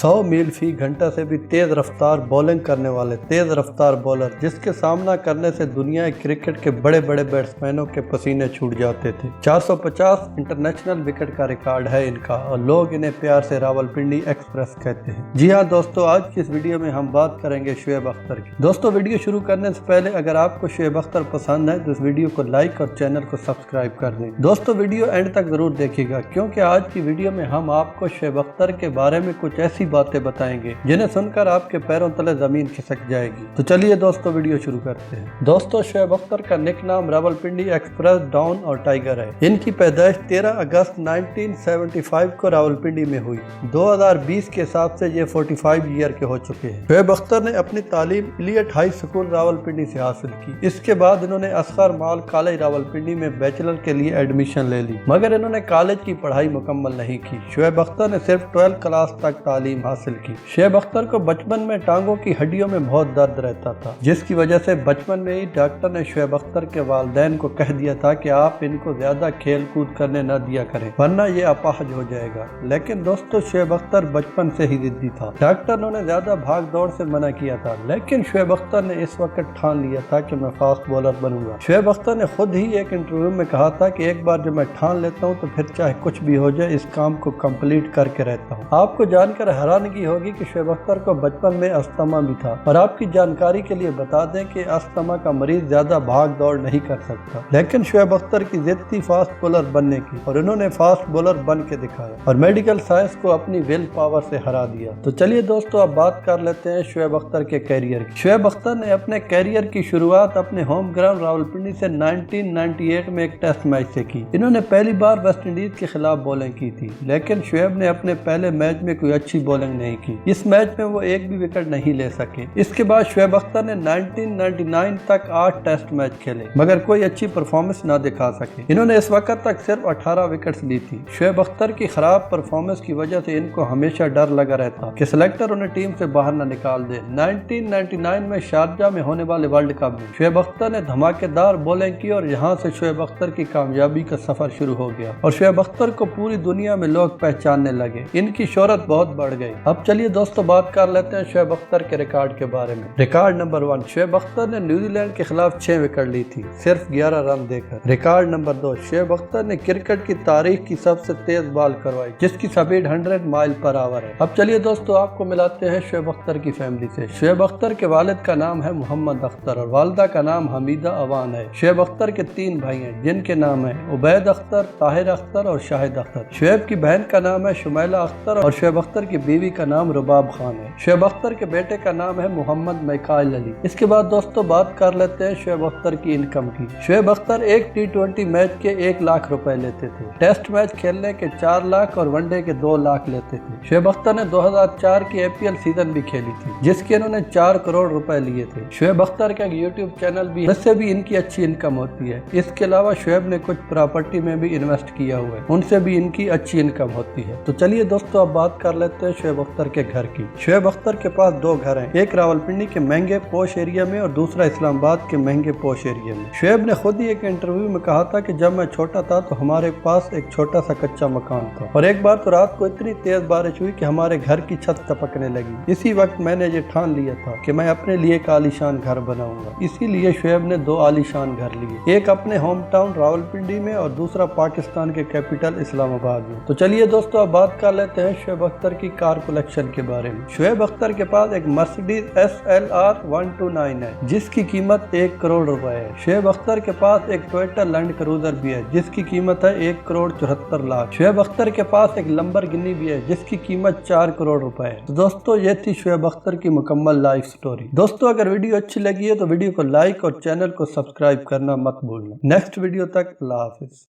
100 मील फी घंटा से भी तेज रफ्तार बॉलिंग करने वाले तेज रफ्तार बॉलर जिसके सामना करने से दुनिया क्रिकेट के बड़े बड़े बैट्समैनों के पसीने छूट जाते थे। 450 इंटरनेशनल विकेट का रिकॉर्ड है इनका और लोग इन्हें प्यार से रावलपिंडी एक्सप्रेस कहते हैं। जी हाँ दोस्तों, आज की इस वीडियो में हम बात करेंगे शुएब अख्तर की। दोस्तों, वीडियो शुरू करने से पहले अगर आपको शुएब अख्तर पसंद है तो इस वीडियो को लाइक और चैनल को सब्सक्राइब कर दें। दोस्तों, वीडियो एंड तक जरूर देखिएगा क्योंकि आज की वीडियो में हम आपको शुएब अख्तर के बारे में कुछ ऐसी बातें बताएंगे जिन्हें सुनकर आपके पैरों तले जमीन खिसक जाएगी। तो चलिए दोस्तों, वीडियो शुरू करते हैं। दोस्तों, शुएब अख्तर का निक नाम रावलपिंडी एक्सप्रेस, डॉन और टाइगर है। इनकी पैदाइश 13 अगस्त 1975 को रावलपिंडी में हुई। 2020 के हिसाब से ये 45 ईयर के हो चुके हैं। शुएब अख्तर ने अपनी तालीम इलियट हाई स्कूल रावलपिंडी से हासिल की। इसके बाद इन्होंने असगर माल कॉलेज रावलपिंडी में बैचलर के लिए एडमिशन ले ली, मगर इन्होंने कॉलेज की पढ़ाई मुकम्मल नहीं की। शुएब अख्तर ने सिर्फ 12 क्लास तक तालीम हासिल की। शुएब अख्तर को बचपन में टांगों की हड्डियों में बहुत दर्द रहता था, जिसकी वजह से बचपन में ही डॉक्टर ने शुएब अख्तर के वालिदैन को कह दिया था कि आप इनको ज्यादा खेल कूद करने न दिया करें वरना ये अपाहज हो जाएगा। लेकिन दोस्तों, शुएब अख्तर बचपन से ही जिद्दी था। डॉक्टर ने उन्हें ज्यादा भाग दौड़ से मना किया था, लेकिन शुएब अख्तर ने इस वक्त ठान लिया था कि मैं फास्ट बॉलर बनूंगा। शुएब अख्तर ने खुद ही एक इंटरव्यू में कहा था कि एक बार जब मैं ठान लेता हूं तो फिर चाहे कुछ भी हो जाए इस काम को कंप्लीट करके रहता हूं। आपको जानकर हैरानगी होगी कि शुएब अख्तर को बचपन में अस्थमा भी था। और आपकी जानकारी के लिए बता दें कि अस्थमा का मरीज ज्यादा भाग दौड़ नहीं कर सकता, लेकिन शुएब अख्तर की जिद थी फास्ट बॉलर बनने की और इन्होंने फास्ट बॉलर बन के दिखाया और मेडिकल साइंस को अपनी विल पावर से हरा दिया। तो चलिए दोस्तों, अब बात कर लेते हैं शुएब अख्तर के कैरियर की। शुएब अख्तर ने अपने कैरियर की शुरुआत अपने होम ग्राउंड रावलपिंडी से 1998 में एक टेस्ट मैच से की। इन्होंने पहली बार वेस्ट इंडीज के खिलाफ बॉलिंग की थी, लेकिन शुएब ने अपने पहले मैच में कोई अच्छी बॉलिंग नहीं की। इस मैच में वो एक भी विकेट नहीं ले सके। इसके बाद शुएब अख्तर ने 1999 तक 8 टेस्ट मैच खेले, मगर कोई अच्छी परफॉर्मेंस ना दिखा सके। इन्होंने इस वक्त तक सिर्फ 18 विकेट्स ली थी। शुएब अख्तर की खराब परफॉर्मेंस की वजह से इनको हमेशा डर लगा रहता कि सिलेक्टर उन्हें टीम से बाहर न निकाल दे। 1999 में शारजा में होने वाले वर्ल्ड कप में शुएब अख्तर ने धमाकेदार बॉलिंग की और यहाँ से शुएब अख्तर की कामयाबी का सफर शुरू हो गया और शुएब अख्तर को पूरी दुनिया में लोग पहचानने लगे। इनकी शोहरत बहुत बढ़ गई। अब चलिए दोस्तों, बात कर लेते हैं शुएब अख्तर के रिकॉर्ड के बारे में। रिकॉर्ड नंबर 1, शुएब अख्तर ने न्यूजीलैंड के खिलाफ 6 विकेट ली थी सिर्फ 11 रन देकर। रिकॉर्ड नंबर 2, शुएब अख्तर ने क्रिकेट की तारीख की सबसे तेज बॉल करवाई जिसकी स्पीड 100 माइल पर आवर है। अब चलिए दोस्तों, आपको मिलाते हैं शुएब अख्तर की फैमिली से। शुएब अख्तर के वालिद का नाम है मोहम्मद अख्तर और वालिदा का नाम हमीदा अवान है। शुएब अख्तर के 3 भाई हैं जिनके नाम है उबैद अख्तर, ताहिर अख्तर और शाहिद अख्तर। शुएब की बहन का नाम है शुमैला अख्तर और शुएब अख्तर की बीवी का नाम रुबाब खान है। शुएब अख्तर के बेटे का नाम है मोहम्मद मैकाइल अली। इसके बाद दोस्तों, बात कर लेते हैं शुएब अख्तर की इनकम की। शुएब अख्तर एक T20 मैच के 1 लाख रुपए लेते थे, टेस्ट मैच खेलने के 4 लाख और वनडे के 2 लाख लेते थे। शुएब अख्तर ने 2004 की IPL सीजन भी खेली थी जिसके इन्होंने 4 करोड़ रुपए लिए थे। शुएब अख्तर का यूट्यूब चैनल भी, जिससे भी इनकी अच्छी इनकम होती है। इसके अलावा शुएब ने कुछ प्रॉपर्टी में भी इन्वेस्ट किया हुआ है, उनसे भी इनकी अच्छी इनकम होती है। तो चलिए दोस्तों, अब बात कर लेते हैं शुएब अख्तर के घर की। शुएब अख्तर के पास 2 घर हैं, एक रावलपिंडी के महंगे पोश एरिया में और दूसरा इस्लामाबाद के महंगे पोश एरिया में। शुएब ने खुद ही एक इंटरव्यू में कहा था कि जब मैं छोटा था तो हमारे पास एक छोटा सा कच्चा मकान था और एक बार तो रात को इतनी तेज बारिश हुई कि हमारे घर की छत टपकने लगी। इसी वक्त मैंने ये ठान लिया था कि मैं अपने लिए एक आलीशान घर बनाऊंगा। इसीलिए शुएब ने 2 आलीशान घर लिए, एक अपने होम टाउन रावलपिंडी में और दूसरा पाकिस्तान के कैपिटल इस्लामाबाद में। तो चलिए दोस्तों, अब बात कर लेते हैं शुएब अख्तर की कार कलेक्शन के बारे में। शुएब अख्तर के पास एक मर्सिडीज SLR 129 है जिसकी कीमत 1 करोड़ रुपए है। शुएब अख्तर के पास एक टोयोटा लैंड क्रूजर भी है जिसकी कीमत है 1 करोड़ 74 लाख। शुएब अख्तर के पास एक लंबरगिनी भी है जिसकी कीमत 4 करोड़ रुपए है। तो दोस्तों, ये थी शुएब अख्तर की मुकम्मल लाइफ स्टोरी। दोस्तों, अगर वीडियो अच्छी लगी है तो वीडियो को लाइक और चैनल को सब्सक्राइब करना मत भूलना। नेक्स्ट वीडियो तक अल्लाह हाफिज।